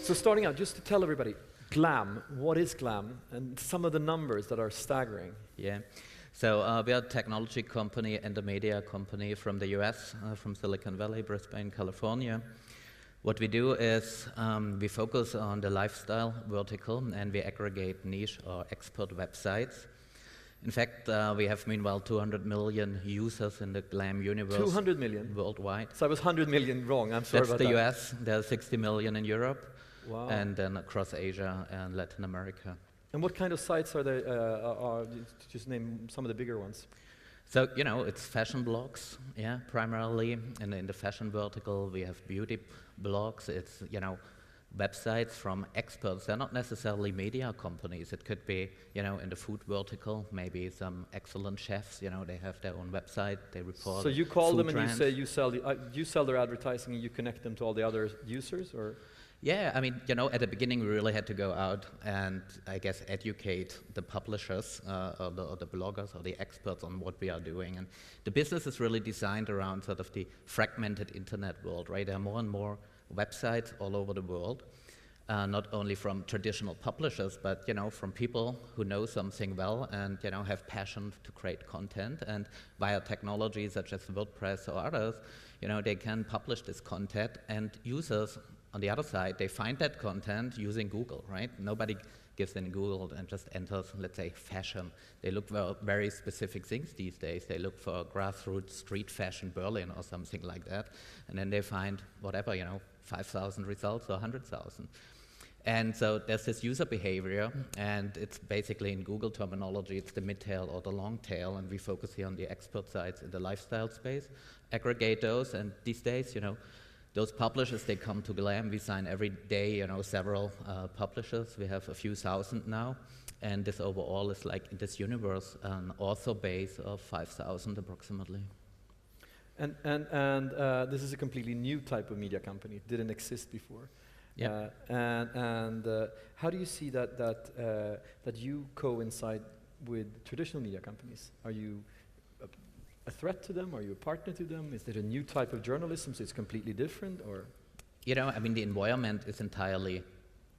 So starting out, just to tell everybody, glam, what is glam? And some of the numbers that are staggering. Yeah. So we are a technology company and a media company from the US, from Silicon Valley, Brisbane, California. What we do is we focus on the lifestyle vertical, and we aggregate niche or expert websites. In fact, we have meanwhile 200 million users in the glam universe. 200 million? Worldwide. So I was 100 million wrong, I'm sorry about that. That's the US, there are 60 million in Europe. Wow. And then across Asia and Latin America. And what kind of sites are there? Just name some of the bigger ones. So, you know, it's fashion blogs, yeah, primarily. And in the fashion vertical, we have beauty blogs. It's, you know, websites from experts. They're not necessarily media companies. It could be, you know, in the food vertical, maybe some excellent chefs, you know, they have their own website, they report. So you call them and trends. you say you sell their advertising and you connect them to all the other users, or? Yeah, I mean, you know, at the beginning we really had to go out and, I guess, educate the publishers or the bloggers or the experts on what we are doing. And the business is really designed around sort of the fragmented internet world, right? There are more and more websites all over the world, not only from traditional publishers, but, you know, from people who know something well and, you know, have passion to create content. And via technologies such as WordPress or others, you know, they can publish this content, and users on the other side, they find that content using Google, right? Nobody gives in Google and just enters, let's say, fashion. They look for very specific things these days. They look for grassroots street fashion Berlin or something like that. And then they find whatever, you know, 5,000 results or 100,000. And so there's this user behavior, and it's basically, in Google terminology, it's the mid-tail or the long tail, and we focus here on the expert sites in the lifestyle space, aggregate those, and these days, you know, those publishers, they come to Glam. We sign every day, you know, several publishers. We have a few thousand now, and this overall is like, in this universe, an author base of 5,000 approximately. And this is a completely new type of media company. It didn't exist before. Yeah. And how do you see that you coincide with traditional media companies? Are you a threat to them? Are you a partner to them? Is it a new type of journalism, so it's completely different, or? You know, I mean, the environment is entirely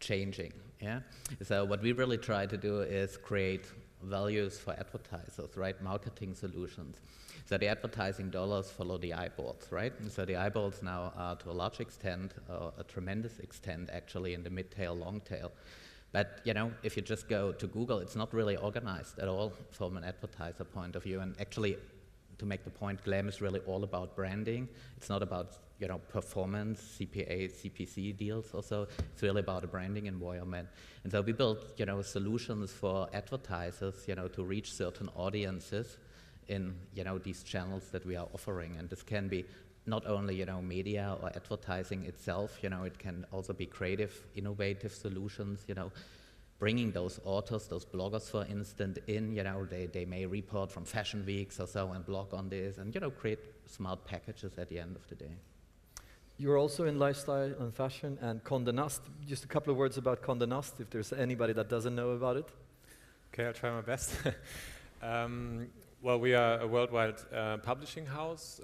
changing, yeah? So what we really try to do is create values for advertisers, right? Marketing solutions. So the advertising dollars follow the eyeballs, right? And so the eyeballs now are, to a large extent, a tremendous extent, actually, in the mid-tail, long-tail. But, you know, if you just go to Google, it's not really organized at all from an advertiser point of view. And actually, to make the point, Glam is really all about branding. It's not about, you know, performance, CPA, CPC deals or so. It's really about a branding environment. And so we built, you know, solutions for advertisers, you know, to reach certain audiences in, you know, these channels that we are offering. And this can be not only, you know, media or advertising itself, you know, it can also be creative, innovative solutions, you know, bringing those authors, those bloggers, for instance, in, you know, they may report from fashion weeks or so and blog on this and, you know, create smart packages at the end of the day. You're also in lifestyle and fashion and Condé Nast. Just a couple of words about Condé Nast, if there's anybody that doesn't know about it. Okay, I'll try my best. Well, we are a worldwide publishing house.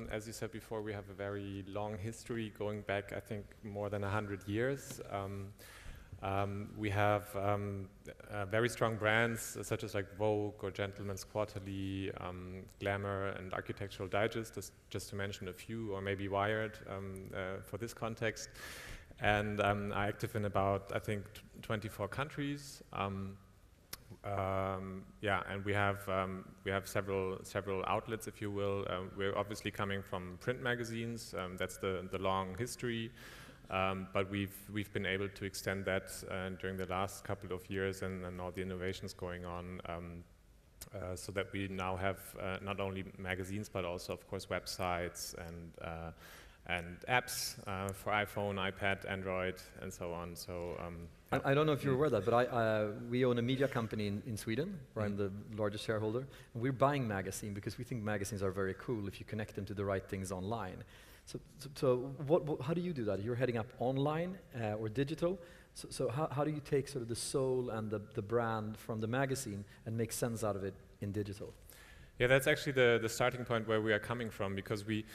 As you said before, we have a very long history going back, I think, more than 100 years. We have very strong brands such as like Vogue or Gentleman's Quarterly, Glamour and Architectural Digest, just to mention a few, or maybe Wired for this context. And are active in about, I think, 24 countries. Yeah, and we have several outlets, if you will. We're obviously coming from print magazines. That's the long history. But we've been able to extend that during the last couple of years, and all the innovations going on, so that we now have not only magazines but also, of course, websites and apps for iPhone, iPad, Android, and so on. So I don't know if you're aware of that, but we own a media company in Sweden, where I'm the largest shareholder, and we're buying magazines because we think magazines are very cool if you connect them to the right things online. So how do you do that? You're heading up online or digital. So how do you take sort of the soul and the brand from the magazine and make sense out of it in digital? Yeah, that's actually the starting point where we are coming from, because we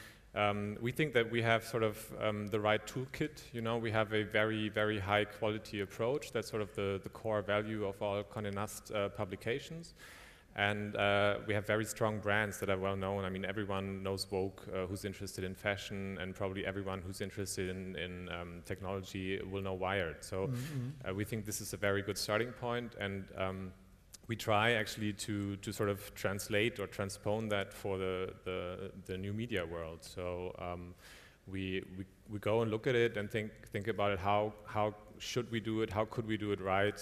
We think that we have sort of the right toolkit. You know, we have a very, very high quality approach. That's sort of the core value of all Condé Nast publications. And we have very strong brands that are well known. I mean, everyone knows Vogue who's interested in fashion, and probably everyone who's interested in technology will know Wired. So we think this is a very good starting point, and we try actually to sort of translate or transpone that for the new media world. So we go and look at it and think about it. How should we do it? How could we do it right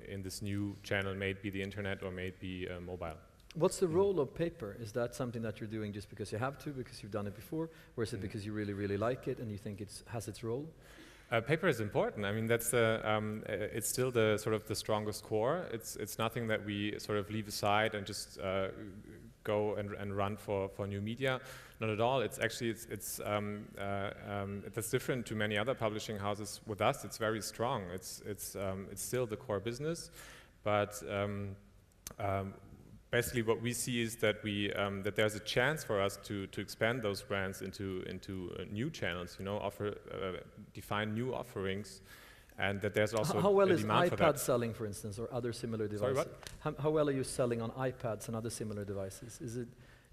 in this new channel? May it be the internet or may it be mobile. What's the role of paper? Is that something that you're doing just because you have to, because you've done it before, or is it because you really, really like it and you think it has its role? Paper is important. I mean, that's it's still the sort of the strongest core. It's nothing that we sort of leave aside and just go and run for new media. Not at all. It's actually that's different to many other publishing houses. With us, it's very strong. It's still the core business, but basically what we see is that that there's a chance for us to expand those brands into new channels. You know, define new offerings, and that there's also how well a is demand for that. iPad selling, for instance, or other similar devices? Sorry, what? How well are you selling on iPads and other similar devices?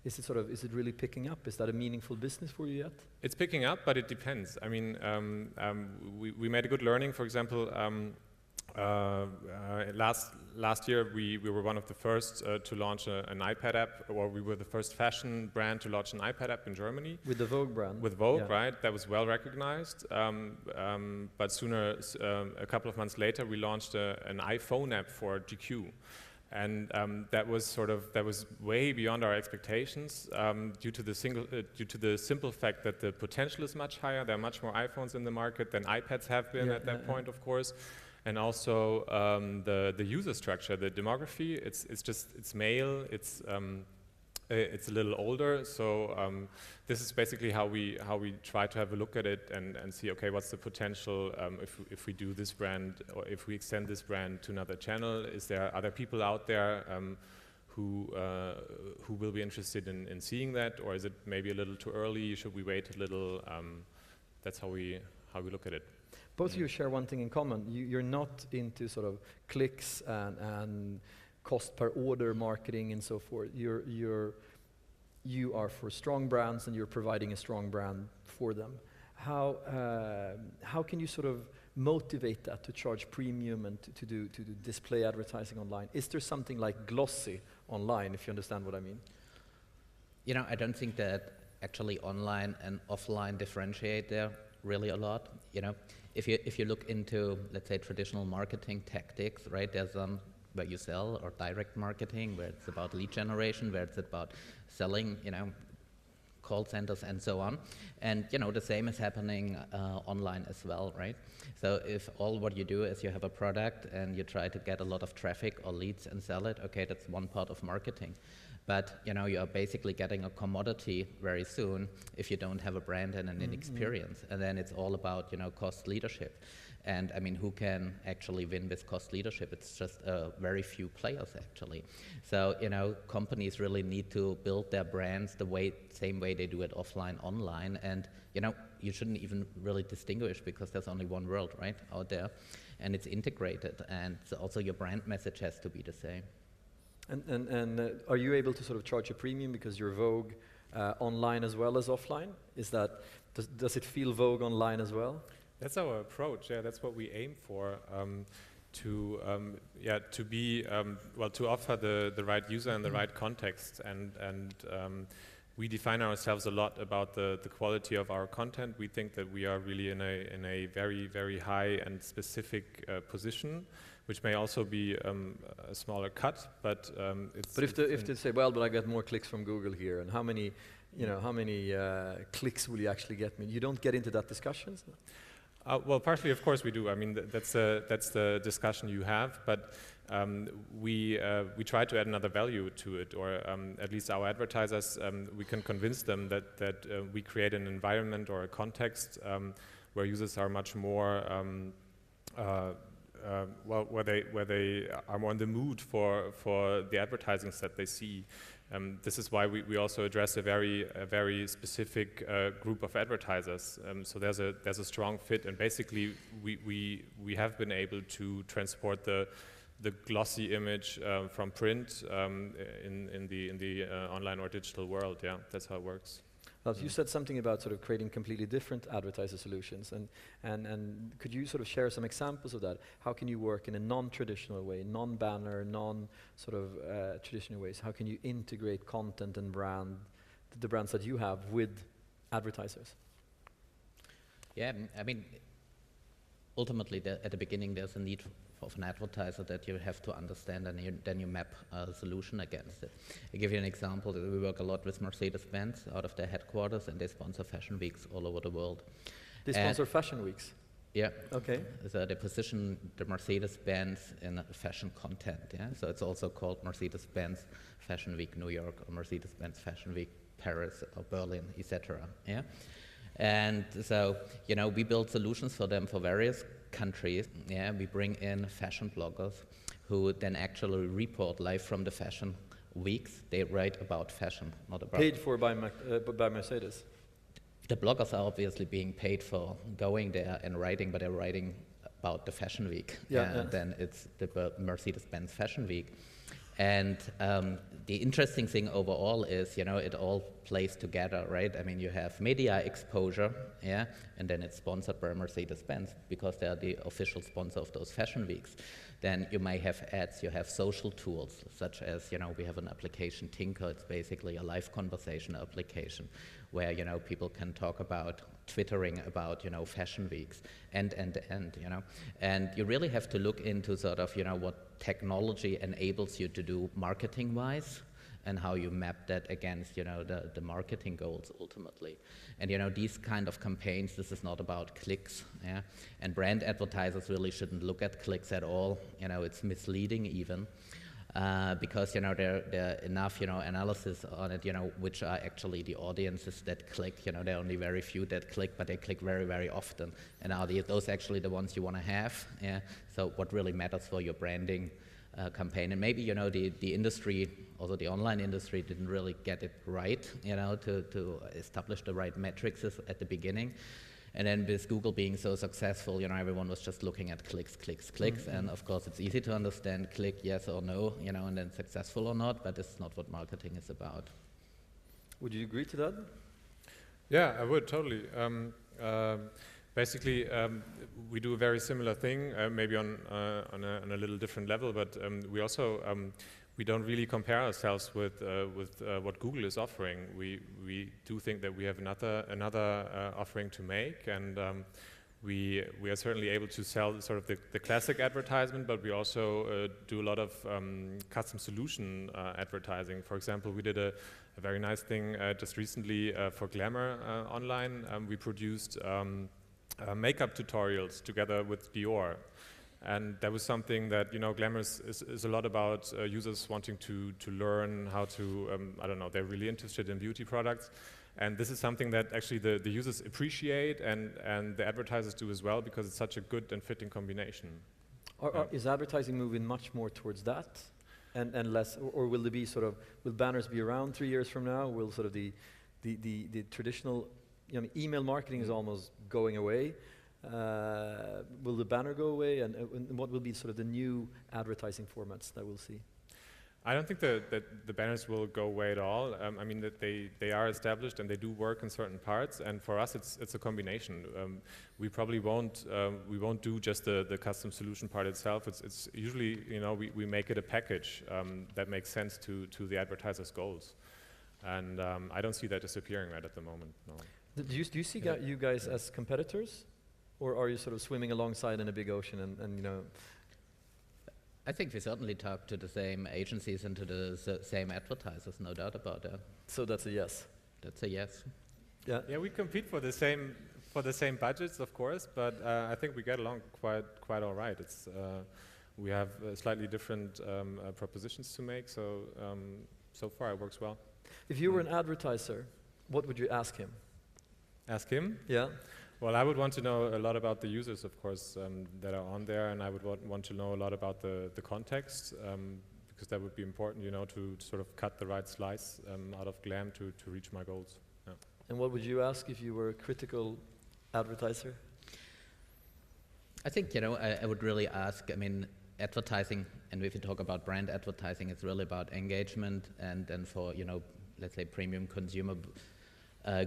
Is it really picking up? Is that a meaningful business for you yet? It's picking up, but it depends. I mean, we made a good learning. For example, last year we were one of the first to launch an iPad app, or we were the first fashion brand to launch an iPad app in Germany. With the Vogue brand. With Vogue, yeah. right? That was well recognized. But sooner, a couple of months later, we launched an iPhone app for GQ. And that was way beyond our expectations due to the simple fact that the potential is much higher. There are much more iPhones in the market than iPads have been at that point, of course. And also the user structure, the demography. It's male. It's a little older. So this is basically how we try to have a look at it and see, okay, what's the potential if we do this brand, or if we extend this brand to another channel? Is there other people out there who will be interested in seeing that, or is it maybe a little too early? Should we wait a little? That's how we look at it. Both of you share one thing in common. You're not into sort of clicks and cost per order marketing and so forth. You are for strong brands, and you're providing a strong brand for them. How can you sort of motivate that to charge premium and to do display advertising online? Is there something like glossy online, if you understand what I mean? You know, I don't think that actually online and offline differentiate there really a lot. You know, if you look into, let's say, traditional marketing tactics, right? There's where you sell, or direct marketing, where it's about lead generation, where it's about selling, you know, call centers and so on. And, you know, the same is happening online as well, right? So if all what you do is you have a product and you try to get a lot of traffic or leads and sell it, okay, that's one part of marketing. But, you know, you're basically getting a commodity very soon if you don't have a brand and an experience. And then it's all about, you know, cost leadership. And I mean, who can actually win with cost leadership? It's just very few players, actually. So, you know, companies really need to build their brands the same way they do it offline, online. And, you know, you shouldn't even really distinguish, because there's only one world, right, out there. And it's integrated. And so also your brand message has to be the same. And are you able to sort of charge a premium because you're Vogue online as well as offline? Does it feel Vogue online as well? That's our approach. Yeah, that's what we aim for. To offer the right user and the right context, and we define ourselves a lot about the quality of our content. We think that we are really in a very, very high and specific position, which may also be a smaller cut, but it's. But if they say, well, but I get more clicks from Google here, and how many clicks will you actually get me? You don't get into that discussions? Well, partially, of course, we do. I mean, that's the discussion you have, but we try to add another value to it, or at least our advertisers, we can convince them that we create an environment or a context where users are much more, where they are more in the mood for the advertisings that they see. This is why we also address a very specific group of advertisers. So there's a strong fit, and basically we have been able to transport the glossy image from print in the online or digital world. Yeah, that's how it works. Well, you said something about sort of creating completely different advertiser solutions, and could you sort of share some examples of that? How can you work in a non-traditional way, non-banner, non-sort of traditional ways? How can you integrate content and the brands that you have with advertisers? Yeah, I mean, ultimately, at the beginning, there's a need of an advertiser that you have to understand, and then you map a solution against it. I'll give you an example. We work a lot with Mercedes-Benz out of their headquarters, and they sponsor fashion weeks all over the world. They sponsor fashion weeks? Yeah. Okay. So they position the Mercedes-Benz in fashion content, yeah? So it's also called Mercedes-Benz Fashion Week New York, or Mercedes-Benz Fashion Week Paris, or Berlin, etc., yeah? And so, you know, we build solutions for them for various countries. Yeah, we bring in fashion bloggers who then actually report live from the fashion weeks. They write about fashion, not about... Paid for by Mercedes? The bloggers are obviously being paid for going there and writing, but they're writing about the fashion week. Yeah, And then it's the Mercedes-Benz Fashion Week. And the interesting thing overall is, you know, it all plays together, right? I mean, you have media exposure, yeah, and then it's sponsored by Mercedes-Benz because they are the official sponsor of those fashion weeks. Then you may have ads, you have social tools, such as, you know, we have an application, Tinker. It's basically a live conversation application where, you know, people can talk about twittering about, you know, fashion weeks and, you know. And you really have to look into sort of, you know, what technology enables you to do marketing-wise and how you map that against, you know, the marketing goals ultimately. And, you know, these kind of campaigns, this is not about clicks, yeah? And brand advertisers really shouldn't look at clicks at all. You know, it's misleading even. Because, you know, there are enough, you know, analysis on it, you know, which are actually the audiences that click. You know, there are only very few that click, but they click very, very often. And are those actually the ones you want to have? Yeah. So what really matters for your branding campaign? And maybe, you know, the industry, also the online industry, didn't really get it right, you know, to establish the right metrics at the beginning. And then with Google being so successful, you know, everyone was just looking at clicks, clicks, clicks. Mm-hmm. And of course, it's easy to understand click yes or no, you know, and then successful or not, but it's not what marketing is about. Would you agree to that? Yeah, I would, totally. Basically, we do a very similar thing, maybe on a little different level, but we also we don't really compare ourselves with what Google is offering. We do think that we have another offering to make, and we are certainly able to sell sort of the classic advertisement, but we also do a lot of custom solution advertising. For example, we did a very nice thing just recently for Glamour online. We produced makeup tutorials together with Dior. And that was something that, you know, Glamour is a lot about users wanting to learn how to, I don't know, they're really interested in beauty products. And this is something that actually the users appreciate and the advertisers do as well, because it's such a good and fitting combination. Is advertising moving much more towards that and less, or will there be sort of, will banners be around 3 years from now? Will sort of the traditional, you know, email marketing is almost going away. Will the banner go away, and what will be sort of the new advertising formats that we'll see? I don't think that the banners will go away at all. I mean, that they are established and they do work in certain parts, and for us it's a combination. We probably won't do just the custom solution part itself. It's usually, you know, we make it a package that makes sense to the advertiser's goals, and I don't see that disappearing right at the moment. No. Do you see you guys as competitors? Or are you sort of swimming alongside in a big ocean and you know? I think we certainly talk to the same agencies and to the same advertisers, no doubt about that. So that's a yes? That's a yes. Yeah. Yeah, we compete for the same budgets, of course, but I think we get along quite all right. It's we have slightly different propositions to make, so so far it works well. If you were an advertiser, what would you ask him? Ask him? Yeah. Well, I would want to know a lot about the users, of course, that are on there, and I would want to know a lot about the context, because that would be important, you know, to sort of cut the right slice out of glam to reach my goals. Yeah. And what would you ask if you were a critical advertiser? I think, you know, I would really ask, I mean, advertising, and if you talk about brand advertising, it's really about engagement, and then for, you know, let's say premium consumer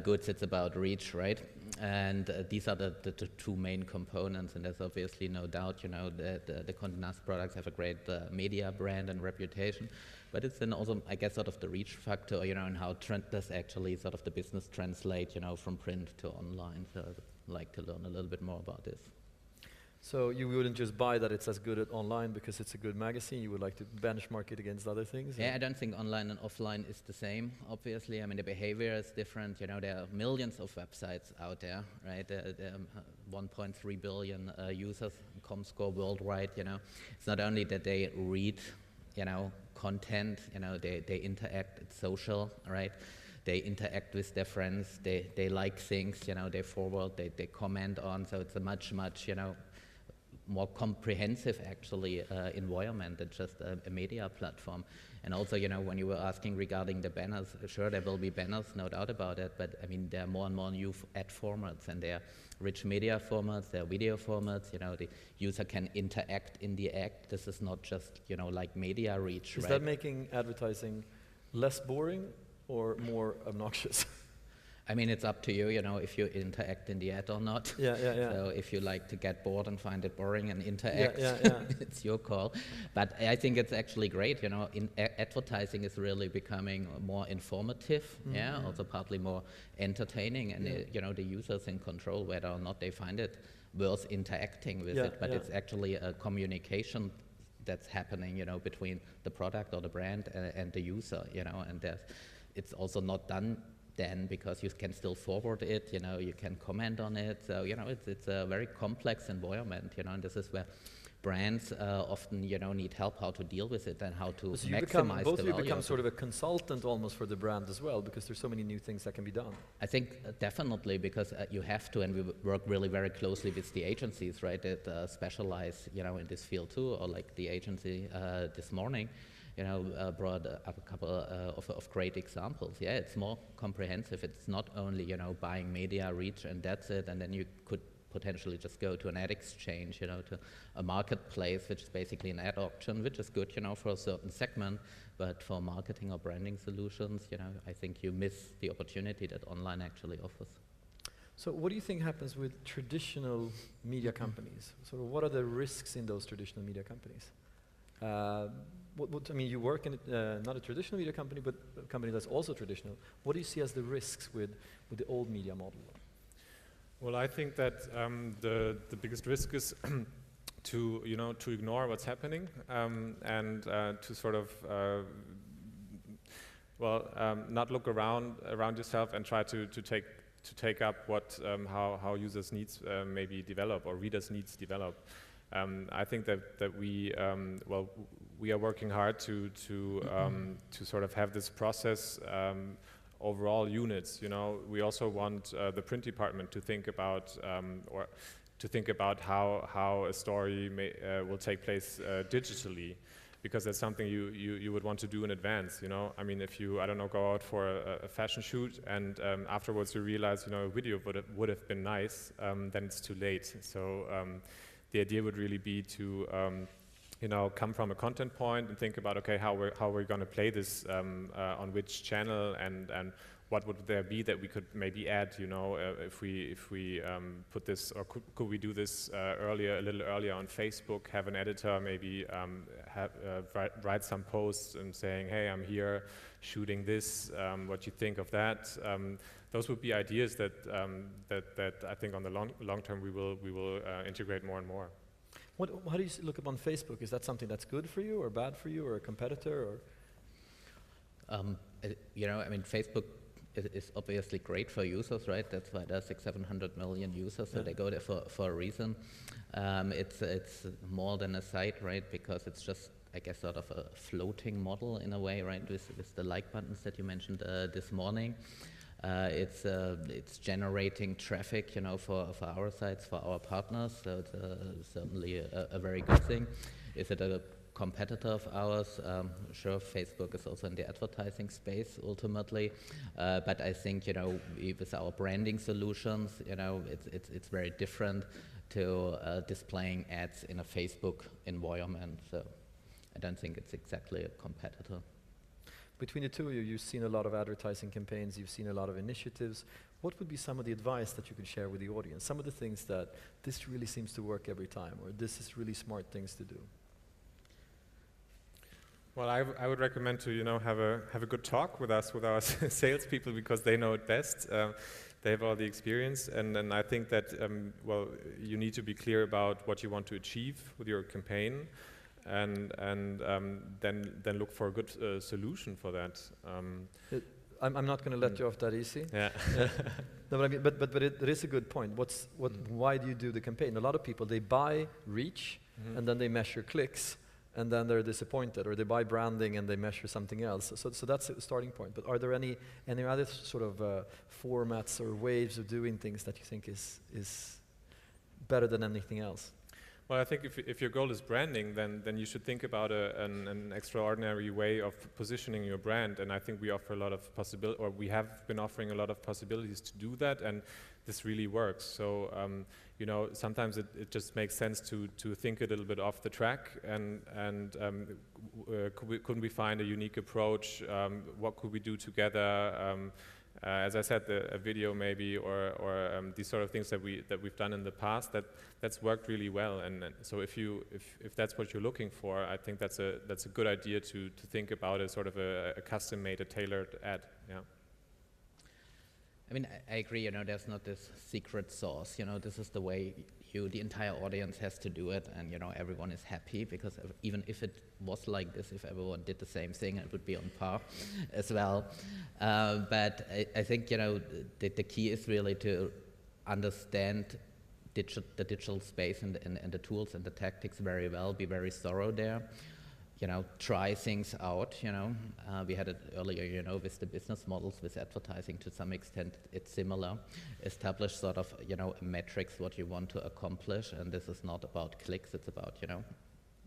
goods, it's about reach, right? And these are the two main components, and there's obviously no doubt, you know, that the Condé Nast products have a great media brand and reputation, but it's then also, I guess, sort of the reach factor, you know, and how does actually sort of the business translate, you know, from print to online. So I'd like to learn a little bit more about this. So you wouldn't just buy that it's as good at online because it's a good magazine, you would like to benchmark it against other things? Yeah, I don't think online and offline is the same, obviously. I mean, the behavior is different. You know, there are millions of websites out there, right? There are 1.3 billion users, Comscore worldwide, you know. It's not only that they read, you know, content, you know, they interact, it's social, right? They interact with their friends, they like things, you know, they forward, they comment on, so it's a much, you know, more comprehensive actually environment than just a media platform. And also, you know, when you were asking regarding the banners, sure, there will be banners, no doubt about it, but I mean, there are more and more new ad formats, and there are rich media formats, there are video formats, you know, the user can interact in the act. This is not just, you know, like media reach, Is right? that making advertising less boring or more obnoxious? I mean, it's up to you, you know, if you interact in the ad or not. Yeah. So if you like to get bored and find it boring and interact, it's your call. But I think it's actually great, you know, advertising is really becoming more informative, also partly more entertaining, and you know, the user's in control whether or not they find it worth interacting with it. But it's actually a communication that's happening, you know, between the product or the brand and the user, you know, and it's also not done then, because you can still forward it, you know, you can comment on it. So, you know, it's a very complex environment, you know, and this is where brands often, you know, need help how to deal with it and how to so maximize both the of you value. become sort of a consultant almost for the brand as well, because there's so many new things that can be done. I think definitely, because you have to, and we work really very closely with the agencies, right, that specialize, you know, in this field too, or like the agency this morning, you know, brought up a couple of great examples. Yeah, it's more comprehensive. It's not only, you know, buying media reach and that's it, and then you could potentially just go to an ad exchange, you know, to a marketplace, which is basically an ad auction, which is good, you know, for a certain segment, but for marketing or branding solutions, you know, I think you miss the opportunity that online actually offers. So what do you think happens with traditional media companies? So what are the risks in those traditional media companies? I mean, you work in not a traditional media company, but a company that's also traditional. What do you see as the risks with the old media model? Well, I think that the biggest risk is to ignore what's happening and to sort of not look around yourself and try to take up what how users' needs maybe develop or readers' needs develop. I think that we are working hard to sort of have this process overall units. You know, we also want the print department to think about how a story will take place digitally, because that's something you would want to do in advance. You know, I mean, if you go out for a fashion shoot and afterwards you realize, you know, a video would have been nice, then it's too late. So the idea would really be to come from a content point and think about, okay, how we're going to play this on which channel, and what would there be that we could maybe add, you know, if we put this, or could we do this a little earlier on Facebook, have an editor maybe write some posts and saying, hey, I'm here shooting this, what you think of that? Those would be ideas that I think on the long term we will integrate more and more. How do you look upon Facebook? Is that something that's good for you or bad for you, or a competitor, or? You know, I mean, Facebook is obviously great for users, right? That's why there's 600-700 million users, so they go there for a reason. It's more than a site, right? Because it's just, I guess, sort of a floating model in a way, right? With the like buttons that you mentioned this morning. It's generating traffic, you know, for our sites, for our partners. So it's certainly a very good thing. Is it a competitor of ours. Sure, Facebook is also in the advertising space ultimately, but I think, with our branding solutions, it's very different to displaying ads in a Facebook environment. So I don't think it's exactly a competitor. Between the two of you, you've seen a lot of advertising campaigns, you've seen a lot of initiatives. What would be some of the advice that you could share with the audience? Some of the things that this really seems to work every time, or this is really smart things to do? Well, I would recommend to have a good talk with us, with our salespeople, because they know it best. They have all the experience, and I think that well, you need to be clear about what you want to achieve with your campaign, and then look for a good solution for that. I'm not going to let you off that easy. Yeah. No, but I mean, but it is a good point. Why do you do the campaign? A lot of people, they buy reach, and then they measure clicks, and then they're disappointed, or they buy branding and they measure something else. So that's a starting point. But are there any other sort of formats or ways of doing things that you think is better than anything else? Well, I think if your goal is branding, then you should think about an extraordinary way of positioning your brand. And I think we offer a lot of possibilities, or we have been offering a lot of possibilities to do that, and this really works. So, sometimes it just makes sense to think a little bit off the track, and couldn't we find a unique approach? What could we do together? As I said, a video maybe, or these sort of things that we've done in the past, that's worked really well. And so if that's what you're looking for, I think that's a good idea to think about as sort of a custom-made, a tailored ad. Yeah. I mean, I agree. There's not this secret sauce. This is the way the entire audience has to do it, and everyone is happy, because even if it was like this, if everyone did the same thing, it would be on par as well. But I think the key is really to understand the digital space and the tools and the tactics very well. Be very thorough there. Try things out. We had it earlier, with the business models, with advertising to some extent, it's similar. Establish sort of, metrics, what you want to accomplish, and this is not about clicks, it's about,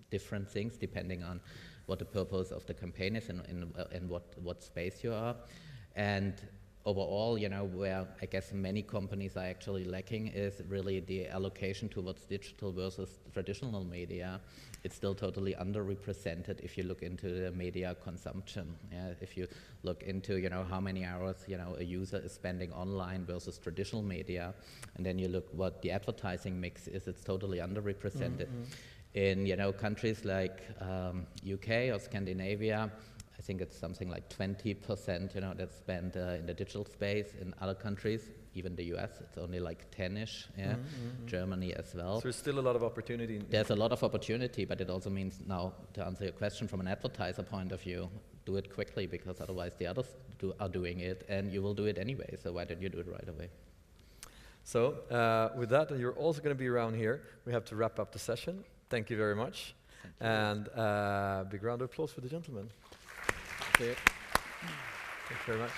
different things depending on what the purpose of the campaign is and what space you are. And overall, where I guess many companies are actually lacking is really the allocation towards digital versus traditional media. It's still totally underrepresented if you look into the media consumption. Yeah? If you look into, how many hours, a user is spending online versus traditional media, and then you look what the advertising mix is, it's totally underrepresented. In, countries like UK or Scandinavia, I think it's something like 20%, that's spent in the digital space. In other countries, even the US, it's only like 10-ish, yeah? Germany as well. So there's still a lot of opportunity. There's a lot of opportunity, but it also means now, to answer your question from an advertiser point of view, do it quickly, because otherwise the others are doing it, and you will do it anyway, so why don't you do it right away? So with that, you're also going to be around here. We have to wrap up the session. Thank you very much. And big round of applause for the gentleman. Thank you very much.